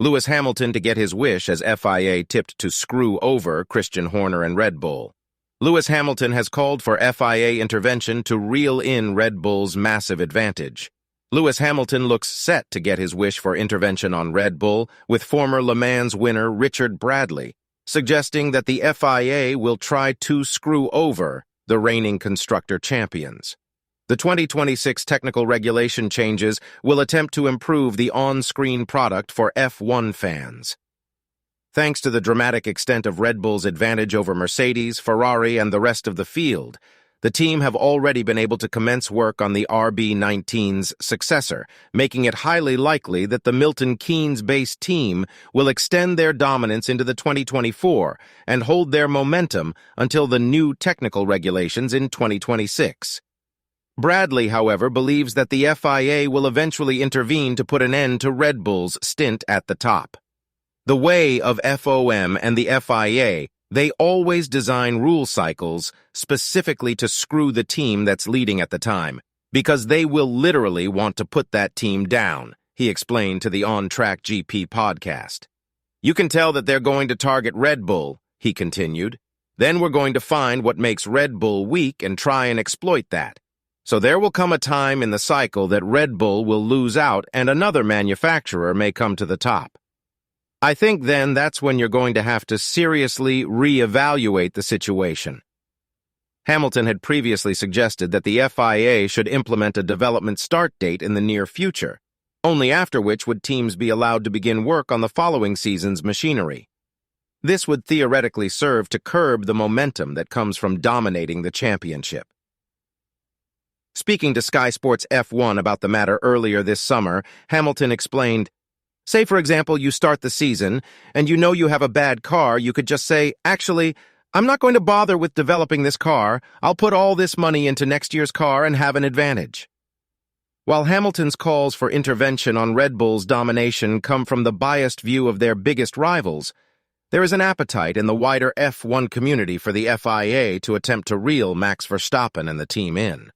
Lewis Hamilton to get his wish as FIA tipped to screw over Christian Horner and Red Bull. Lewis Hamilton has called for FIA intervention to reel in Red Bull's massive advantage. Lewis Hamilton looks set to get his wish for intervention on Red Bull, with former Le Mans winner Richard Bradley suggesting that the FIA will try to screw over the reigning constructor champions. The 2026 technical regulation changes will attempt to improve the on-screen product for F1 fans. Thanks to the dramatic extent of Red Bull's advantage over Mercedes, Ferrari, and the rest of the field, the team have already been able to commence work on the RB19's successor, making it highly likely that the Milton Keynes-based team will extend their dominance into the 2024 and hold their momentum until the new technical regulations in 2026. Bradley, however, believes that the FIA will eventually intervene to put an end to Red Bull's stint at the top. The way of FOM and the FIA, they always design rule cycles specifically to screw the team that's leading at the time, because they will literally want to put that team down, he explained to the On Track GP podcast. You can tell that they're going to target Red Bull, he continued. Then we're going to find what makes Red Bull weak and try and exploit that. So there will come a time in the cycle that Red Bull will lose out and another manufacturer may come to the top. I think then that's when you're going to have to seriously reevaluate the situation. Hamilton had previously suggested that the FIA should implement a development start date in the near future, only after which would teams be allowed to begin work on the following season's machinery. This would theoretically serve to curb the momentum that comes from dominating the championship. Speaking to Sky Sports F1 about the matter earlier this summer, Hamilton explained, "Say, for example, you start the season, and you know you have a bad car, you could just say, actually, I'm not going to bother with developing this car, I'll put all this money into next year's car and have an advantage." While Hamilton's calls for intervention on Red Bull's domination come from the biased view of their biggest rivals, there is an appetite in the wider F1 community for the FIA to attempt to reel Max Verstappen and the team in.